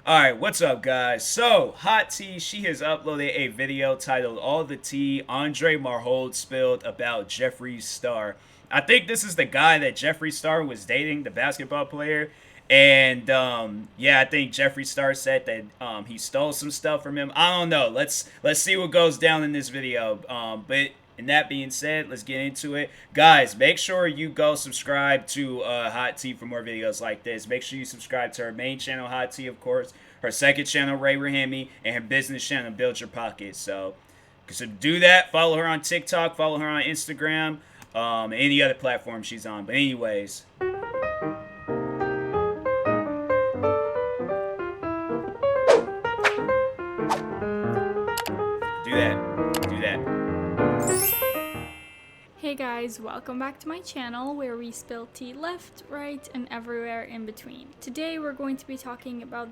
Alright, what's up guys? So, Hot Tea, she has uploaded a video titled All the Tea Andre Marhold spilled about Jeffree Star. I think this is the guy that Jeffree Star was dating, the basketball player. And yeah, I think Jeffree Star said that he stole some stuff from him. I don't know. Let's see what goes down in this video. But and that being said, let's get into it. Guys, make sure you go subscribe to Hot Tea for more videos like this. Make sure you subscribe to her main channel, Hot Tea, of course. Her second channel, Ray Rahimi, and her business channel, Build Your Pocket. So do that. Follow her on TikTok. Follow her on Instagram. Any other platform she's on. But anyways. Do that. Hey guys, welcome back to my channel where we spill tea left, right, and everywhere in between. Today we're going to be talking about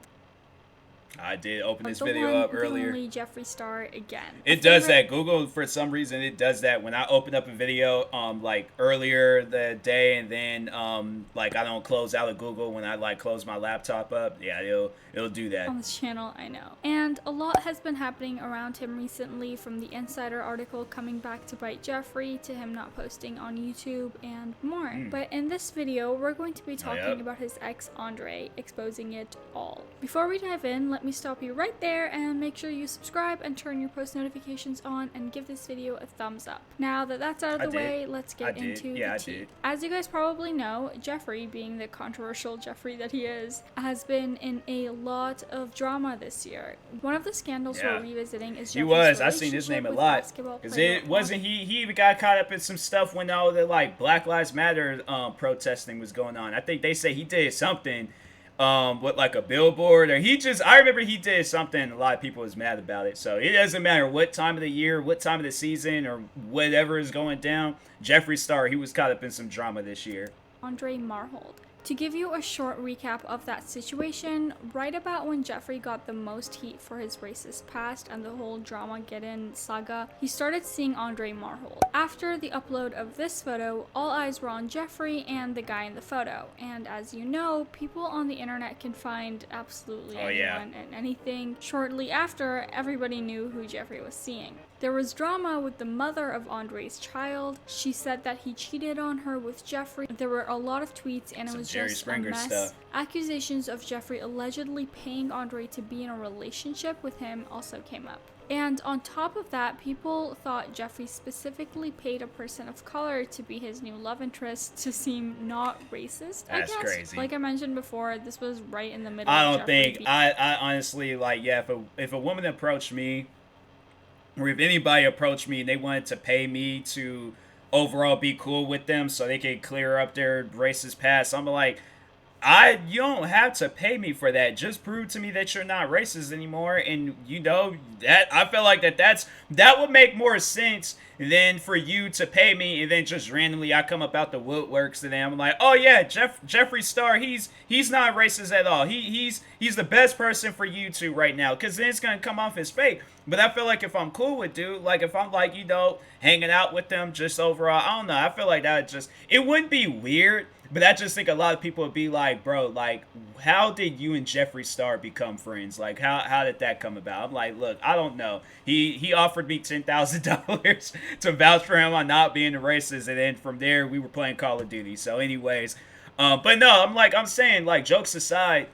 I did open this video up earlier. Only Jeffree Star again. It does that. Google, for some reason, it does that when I open up a video, like earlier the day, and then like I don't close out of Google when I like close my laptop up. Yeah, it'll do that on this channel. I know. And a lot has been happening around him recently, from the Insider article coming back to bite Jeffree to him not posting on YouTube and more. But in this video, we're going to be talking about his ex Andre, exposing it all. Before we dive in, let me stop you right there and make sure you subscribe and turn your post notifications on and give this video a thumbs up. Now that that's out of the way, let's get into the tea. As you guys probably know, Jeffree, being the controversial Jeffree that he is, has been in a lot of drama this year. One of the scandals we're revisiting is Jeffree's I've seen his name a lot. Because it wasn't he even got caught up in some stuff when all the like Black Lives Matter protesting was going on. I think they say he did something with like a billboard, or I remember he did something, a lot of people was mad about it. So it doesn't matter what time of the year, what time of the season, or whatever is going down, Jeffree Star, he was caught up in some drama this year. Andre Marhold. To give you a short recap of that situation, right about when Jeffree got the most heat for his racist past and the whole drama get-in saga, he started seeing Andre Marhold. After the upload of this photo, all eyes were on Jeffree and the guy in the photo. And as you know, people on the internet can find absolutely anyone and anything. Shortly after, everybody knew who Jeffree was seeing. There was drama with the mother of Andre's child. She said that he cheated on her with Jeffree. There were a lot of tweets and it was just a mess. Stuff. Accusations of Jeffree allegedly paying Andre to be in a relationship with him also came up. And on top of that, people thought Jeffree specifically paid a person of color to be his new love interest to seem not racist. That's crazy. Like I mentioned before, this was right in the middle. I honestly, like, yeah, if a woman approached me, or if anybody approached me and they wanted to pay me to overall be cool with them so they could clear up their racist past, I'm like, you don't have to pay me for that. Just prove to me that you're not racist anymore. And you know that I feel like that would make more sense than for you to pay me and then just randomly I come up out the woodworks and then I'm like, oh yeah, Jeffree Star, he's not racist at all. He's the best person for you to right now, because then it's gonna come off as fake. But I feel like if I'm cool with dude, like if I'm like, you know, hanging out with them just overall, I don't know, I feel like it wouldn't be weird. But I just think a lot of people would be like, bro, like, how did you and Jeffree Star become friends? Like, how did that come about? I'm like, look, I don't know. He offered me $10,000 to vouch for him on not being a racist, and then from there, we were playing Call of Duty. So anyways, but no, I'm saying, like, jokes aside,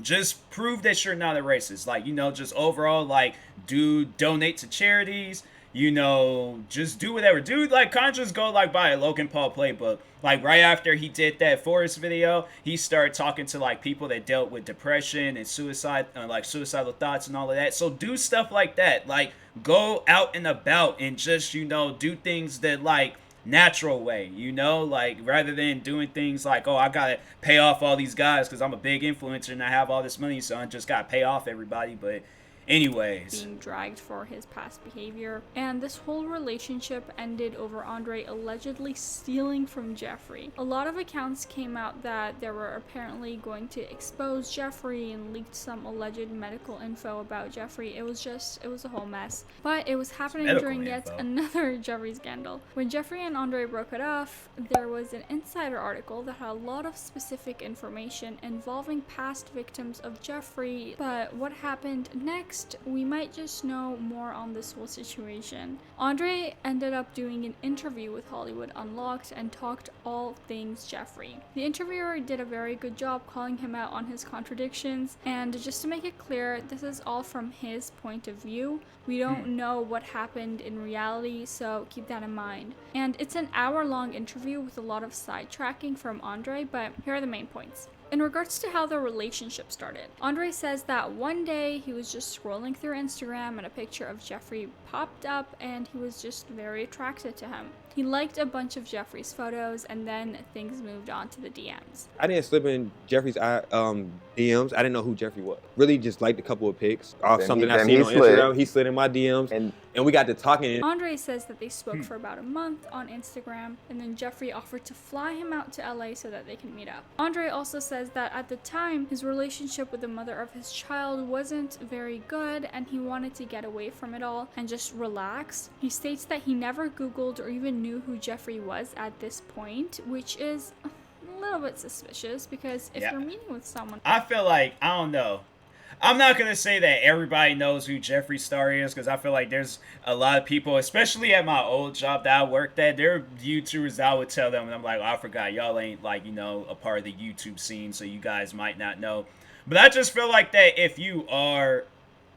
just prove that you're not a racist. Like, you know, just overall, like, donate to charities. You know, just do whatever. Dude, like, can't just go, like, buy a Logan Paul playbook. Like, right after he did that Forest video, he started talking to, like, people that dealt with depression and suicide, like, suicidal thoughts and all of that. So do stuff like that. Like, go out and about and just, you know, do things that, like, natural way, you know, like, rather than doing things like, oh, I gotta pay off all these guys because I'm a big influencer and I have all this money, so I just gotta pay off everybody. But Anyways, being dragged for his past behavior. And this whole relationship ended over Andre allegedly stealing from Jeffree. A lot of accounts came out that they were apparently going to expose Jeffree and leaked some alleged medical info about Jeffree. It was a whole mess. But it was happening during yet another Jeffree scandal. When Jeffree and Andre broke it off, there was an insider article that had a lot of specific information involving past victims of Jeffree. But what happened next, we might just know more on this whole situation. Andre ended up doing an interview with Hollywood Unlocked and talked all things Jeffree. The interviewer did a very good job calling him out on his contradictions, and just to make it clear, this is all from his point of view. We don't know what happened in reality, so keep that in mind. And it's an hour-long interview with a lot of sidetracking from Andre, but here are the main points. In regards to how the relationship started, Andre says that one day he was just scrolling through Instagram and a picture of Jeffree popped up and he was just very attracted to him. He liked a bunch of Jeffree's photos and then things moved on to the DMs. I didn't slip in Jeffree's DMs. I didn't know who Jeffree was. Really just liked a couple of pics off something I seen on Instagram. He slid in my DMs and we got to talking. Andre says that they spoke for about a month on Instagram, and then Jeffree offered to fly him out to LA so that they can meet up. Andre also says that at the time, his relationship with the mother of his child wasn't very good and he wanted to get away from it all and just relax. He states that he never Googled or even knew who Jeffree was at this point, which is a little bit suspicious because if you're meeting with someone... I feel like, I don't know. I'm not going to say that everybody knows who Jeffree Star is, because I feel like there's a lot of people, especially at my old job that I worked at, there are YouTubers that I would tell them, and I'm like, oh, I forgot, y'all ain't, like, you know, a part of the YouTube scene, so you guys might not know. But I just feel like that if you are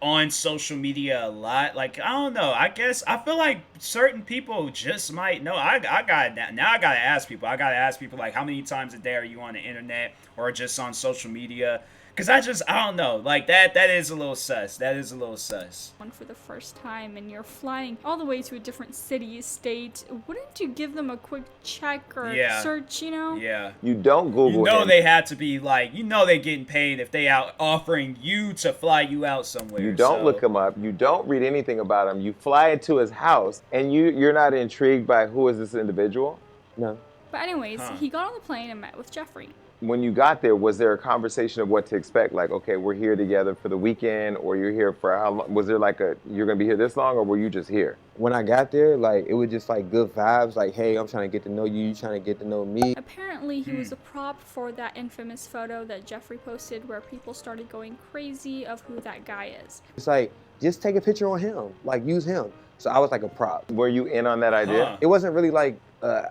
on social media a lot, like, I don't know, I guess, I feel like certain people just might know. I gotta ask people. I gotta ask people, like, how many times a day are you on the internet or just on social media? Because I don't know, like, that is a little sus. That is a little sus. For the first time and you're flying all the way to a different city, state, wouldn't you give them a quick check or search, you know? Yeah. You don't Google You know him. they had to be, like, you know they're getting paid if they out offering you to fly you out somewhere. You don't look him up. You don't read anything about him. You fly into his house and you're not intrigued by who is this individual? No. But anyways, he got on the plane and met with Jeffree. When you got there, was there a conversation of what to expect? Like, okay, we're here together for the weekend, or you're here for how long? Was there like you're gonna be here this long, or were you just here? When I got there, like, it was just like good vibes, like, hey, I'm trying to get to know you, you trying to get to know me. Apparently, he was a prop for that infamous photo that Jeffree posted where people started going crazy of who that guy is. It's like, just take a picture on him, like, use him. So I was like a prop. Were you in on that idea? It wasn't really like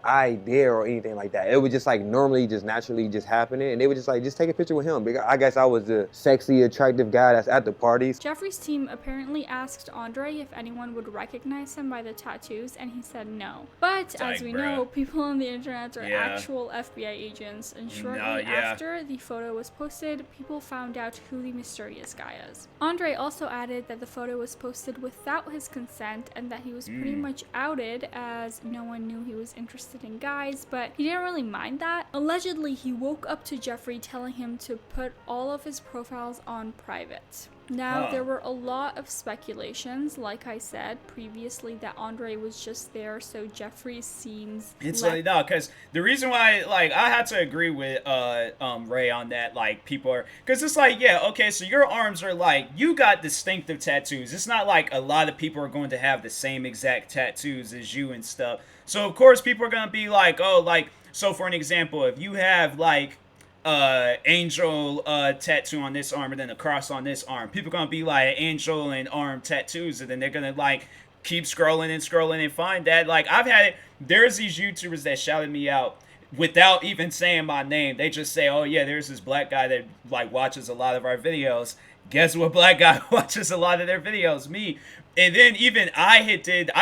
idea or anything like that. It was just like normally just naturally just happening, and they were just like, just take a picture with him. Because I guess I was the sexy, attractive guy that's at the parties. Jeffree's team apparently asked Andre if anyone would recognize him by the tattoos, and he said no. But as we know, people on the internet are actual FBI agents, and shortly after the photo was posted, people found out who the mysterious guy is. Andre also added that the photo was posted without his consent and that he was pretty much outed as no one knew he was interested in guys, but he didn't really mind that. Allegedly, he woke up to Jeffree telling him to put all of his profiles on private. Now, there were a lot of speculations, like I said previously, that Andre was just there so Jeffree seems... It's like, no, because the reason why, like, I had to agree with Ray on that, like, people are... Because it's like, yeah, okay, so your arms are, like, you got distinctive tattoos. It's not like a lot of people are going to have the same exact tattoos as you and stuff. So, of course, people are going to be like, oh, like, so for an example, if you have, like, angel tattoo on this arm and then a cross on this arm, people gonna be like angel and arm tattoos, and then they're gonna like keep scrolling and find that. Like, I've had it, there's these YouTubers that shouted me out without even saying my name. They just say, oh yeah, there's this black guy that like watches a lot of our videos. Guess what black guy watches a lot of their videos? Me. And then even I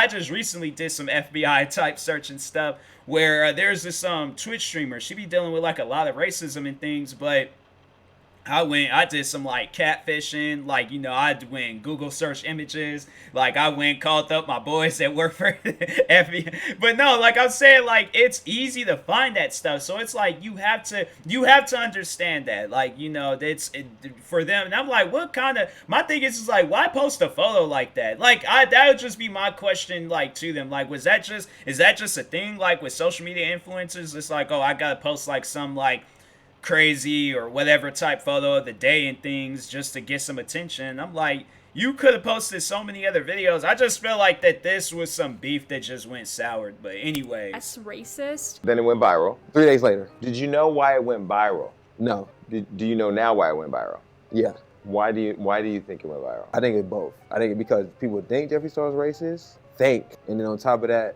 just recently did some FBI type search and stuff where there's this Twitch streamer. She be dealing with like a lot of racism and things, but I did some like catfishing, like, you know, I went Google search images, like I went called up my boys that work for FBI. But no, like I'm saying, like it's easy to find that stuff. So it's like you have to understand that, like, you know, for them. And I'm like, what kind of, my thing is like, why post a photo like that? Like that would just be my question, like to them, like is that just a thing, like with social media influencers? It's like, oh, I gotta post like some like crazy or whatever type photo of the day and things just to get some attention. I'm like, you could have posted so many other videos. I just feel like that this was some beef that just went sour. But anyways, That's racist. Then it went viral. 3 days later. Did you know why it went viral? No. Do you know now why it went viral? Yeah. Why do you think it went viral? I think it's both. I think it because people think Jeffree Star is racist. And then on top of that,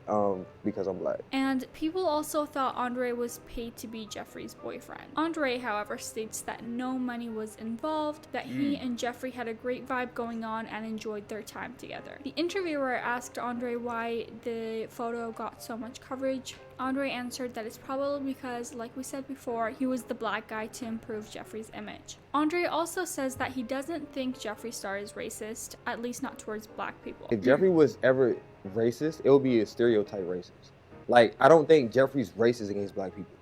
because I'm black. And people also thought Andre was paid to be Jeffree's boyfriend. Andre, however, states that no money was involved, that he and Jeffree had a great vibe going on and enjoyed their time together. The interviewer asked Andre why the photo got so much coverage. Andre answered that it's probably because, like we said before, he was the black guy to improve Jeffree's image. Andre also says that he doesn't think Jeffree Star is racist, at least not towards black people. If Jeffree was ever racist, it would be a stereotype racist. Like, I don't think Jeffree's racist against black people.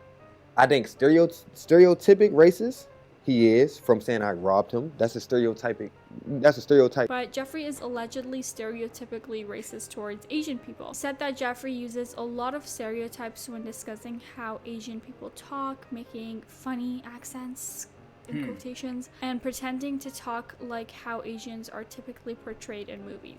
I think stereotypic racist he is from saying I robbed him. That's a stereotype. But Jeffree is allegedly stereotypically racist towards Asian people. He said that Jeffree uses a lot of stereotypes when discussing how Asian people talk, making funny accents, in quotations, and pretending to talk like how Asians are typically portrayed in movies.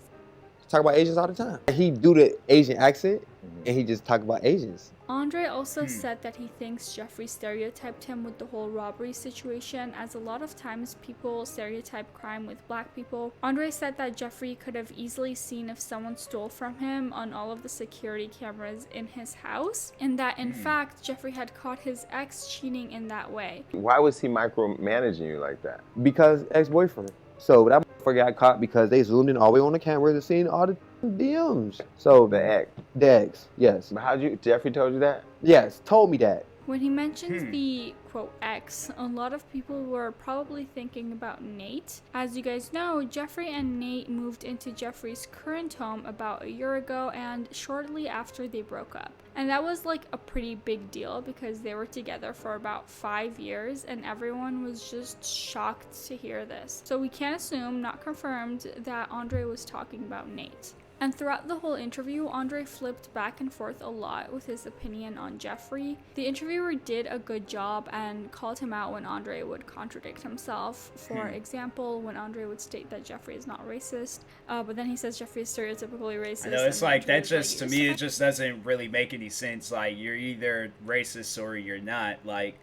Talk about Asians all the time. He do the Asian accent, and he just talk about Asians. Andre also said that he thinks Jeffree stereotyped him with the whole robbery situation, as a lot of times people stereotype crime with black people. Andre said that Jeffree could have easily seen if someone stole from him on all of the security cameras in his house, and that in fact Jeffree had caught his ex cheating in that way. Why was he micromanaging you like that? Because ex-boyfriend. So that motherfucker got caught because they zoomed in all the way on the camera and seen all the DMs. So The ex. the ex, yes. But Jeffree told you that? Yes, told me that. When he mentions the quote ex, a lot of people were probably thinking about Nate. As you guys know, Jeffree and Nate moved into Jeffree's current home about a year ago and shortly after they broke up. And that was like a pretty big deal because they were together for about 5 years and everyone was just shocked to hear this. So we can assume, not confirmed, that Andre was talking about Nate. And throughout the whole interview, Andre flipped back and forth a lot with his opinion on Jeffree. The interviewer did a good job and called him out when Andre would contradict himself. For example, when Andre would state that Jeffree is not racist, but then he says Jeffree is stereotypically racist. I know, it's like that just, to me, it just just doesn't really make any sense. Like, you're either racist or you're not. Like,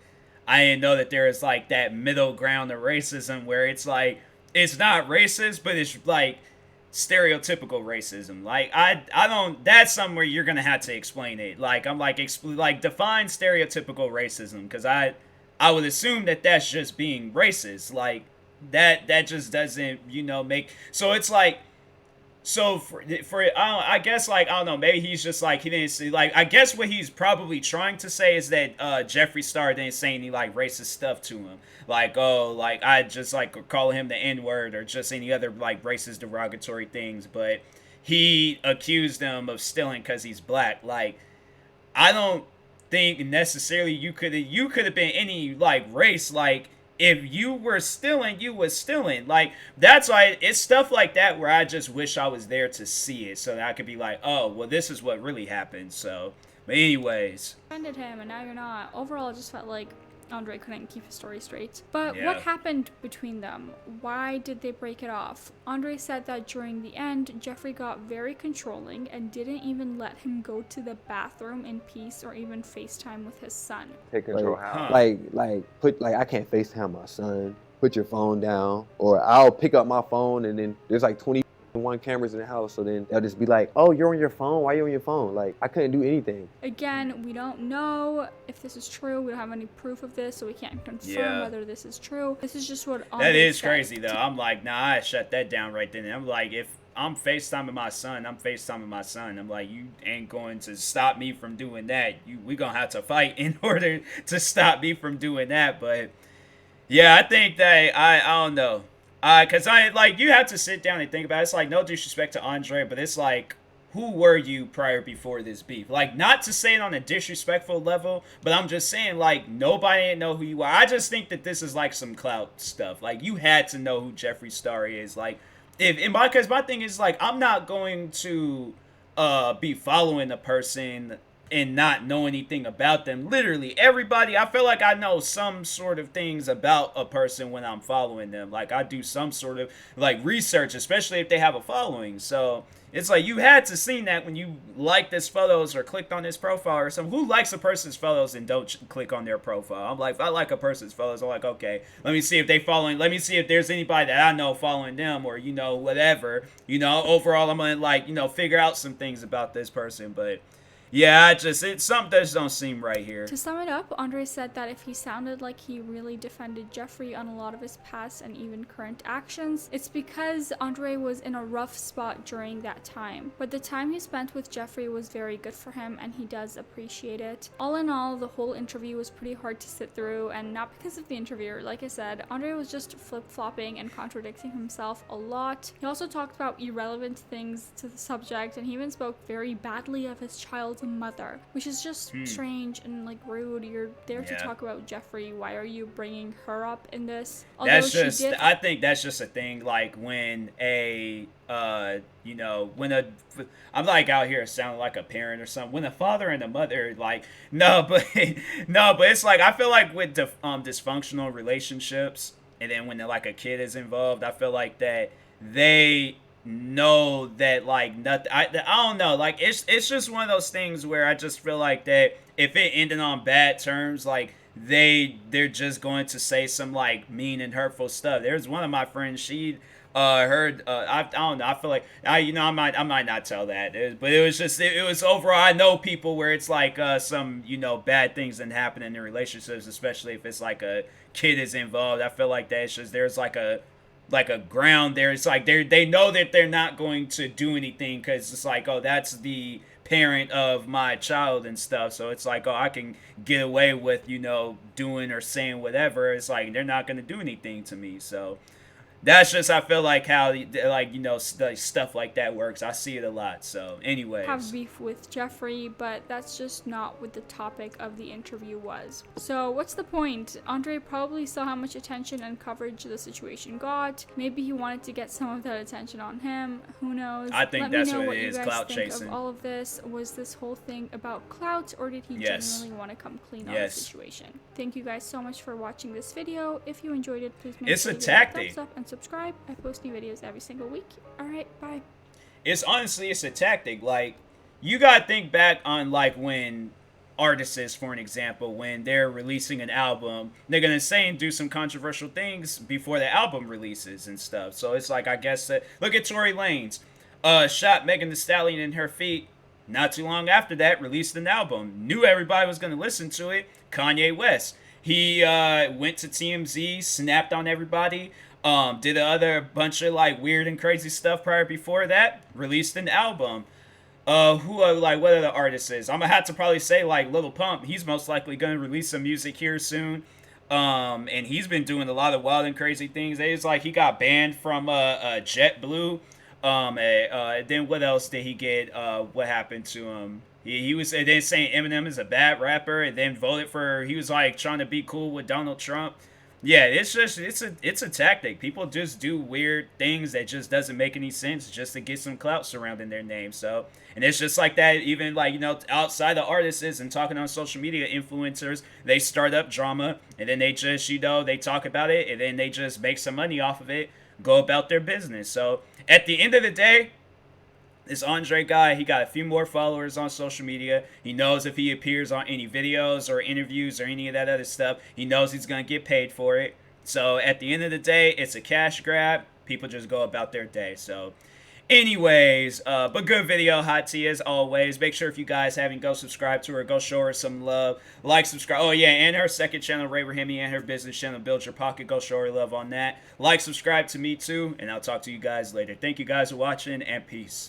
I didn't know that there is like that middle ground of racism where it's like, it's not racist, but it's like stereotypical racism. Like, I don't, that's somewhere you're gonna have to explain it. Like, I'm like, define stereotypical racism, because I would assume that that's just being racist. Like, that just doesn't, you know, make, so it's like, so I guess, like, I don't know, maybe he's just like, he didn't see, like, I guess what he's probably trying to say is that Jeffree Star didn't say any like racist stuff to him, like, oh, like, I just like call him the N-word or just any other like racist derogatory things, but he accused him of stealing because he's black. Like, I don't think necessarily you could have been any like race. Like, if you were stealing, you was stealing. Like, that's why it's stuff like that where I just wish I was there to see it so that I could be like, oh, well, this is what really happened. So, but anyways. Offended him and now you're not. Overall, it just felt like Andre couldn't keep his story straight. But Yeah. what happened between them? Why did they break it off? Andre said that during the end, Jeffree got very controlling and didn't even let him go to the bathroom in peace or even FaceTime with his son. Take control Like, how? I can't FaceTime my son. Put your phone down, or I'll pick up my phone and then there's like 21 cameras in the house, so then they'll just be like, oh, you're on your phone? Why are you on your phone? Like, I couldn't do anything. Again, we don't know if this is true. We don't have any proof of this, so we can't confirm Yeah. whether this is true. This is just what Andre That is said. crazy, though. I'm like, nah, I shut that down right then. I'm like, if I'm FaceTiming my son, I'm FaceTiming my son. I'm like, you ain't going to stop me from doing that. We gonna have to fight in order to stop me from doing that. But Yeah, I think that I don't know. Cause I like you have to sit down and think about it. It's like no disrespect to Andre, but it's like who were you prior before this beef? Like not to say it on a disrespectful level, but I'm just saying like nobody didn't know who you are. I just think that this is like some clout stuff. Like you had to know who Jeffree Star is. Like if in my cause my thing is like I'm not going to be following a person and not know anything about them. Literally, everybody, I feel like I know some sort of things about a person when I'm following them. Like, I do some sort of, like, research, especially if they have a following. So, it's like you had to seen that when you liked this photos or clicked on this profile or something. Who likes a person's photos and don't click on their profile? I'm like, if I like a person's photos, I'm like, okay, let me see if they following. Let me see if there's anybody that I know following them or whatever. Overall, I'm gonna like figure out some things about this person, but. Yeah, something that just don't seem right here. To sum it up, Andre said that if he sounded like he really defended Jeffree on a lot of his past and even current actions, it's because Andre was in a rough spot during that time. But the time he spent with Jeffree was very good for him and he does appreciate it. All in all, the whole interview was pretty hard to sit through, and not because of the interviewer. Like I said, Andre was just flip-flopping and contradicting himself a lot. He also talked about irrelevant things to the subject, and he even spoke very badly of his child's mother, which is just strange and like rude. You're there to talk about Jeffree. Why are you bringing her up in this? I think that's just a thing. Like when I'm like out here sounding like a parent or something. When a father and a mother, like, no, but it's like, I feel like with dysfunctional relationships, and then when like a kid is involved, I feel like that they know that like nothing. I don't know. Like it's just one of those things where I just feel like that if it ended on bad terms, like they're just going to say some like mean and hurtful stuff. There's one of my friends. She heard I don't know. I feel like I might not tell that. But it was just it was overall. I know people where it's like some bad things that happen in their relationships, especially if it's like a kid is involved. I feel like that it's just there's like a ground there. It's like they know that they're not going to do anything because it's like, oh, that's the parent of my child and stuff. So it's like, oh, I can get away with doing or saying whatever. It's like they're not going to do anything to me. So that's just I feel like how like stuff like that works. I see it a lot. So anyways, have beef with Jeffree, but that's just not what the topic of the interview was. So what's the point? Andre probably saw how much attention and coverage the situation got. Maybe he wanted to get some of that attention on him. Who knows? I think that's what it is. Clout think chasing. Of all of this, was this whole thing about clout, or did he genuinely want to come clean on the situation? Thank you guys so much for watching this video. If you enjoyed it, please make sure to give it a thumbs up and subscribe. I post new videos every single week. Alright, bye. It's a tactic. Like, you gotta think back on like when artists, for an example, when they're releasing an album, they're gonna say and do some controversial things before the album releases and stuff. So it's like, I guess that look at Tory Lanez, shot Megan Thee Stallion in her feet. Not too long after that, released an album. Knew everybody was gonna listen to it. Kanye West. He went to TMZ, snapped on everybody. Did another bunch of like weird and crazy stuff before that. Released an album. What other artists is? I'm gonna have to probably say like Lil Pump. He's most likely gonna release some music here soon. And he's been doing a lot of wild and crazy things. It's like he got banned from JetBlue. Then what else did he get? What happened to him? He was then saying Eminem is a bad rapper, and then voted for. He was like trying to be cool with Donald Trump. Yeah, it's a tactic. People just do weird things that just doesn't make any sense just to get some clout surrounding their name. So, and it's just like that. Even like outside the artists and talking on social media, influencers, they start up drama and then they just they talk about it and then they just make some money off of it, go about their business. So at the end of the day, this Andre guy, he got a few more followers on social media. He knows if he appears on any videos or interviews or any of that other stuff, he knows he's going to get paid for it. So at the end of the day, it's a cash grab. People just go about their day. So anyways, but good video, hot tea as always. Make sure if you guys haven't, go subscribe to her. Go show her some love. Like, subscribe. Oh, yeah, and her second channel, Ray Rahimi, and her business channel, Build Your Pocket. Go show her love on that. Like, subscribe to me, too, and I'll talk to you guys later. Thank you guys for watching, and peace.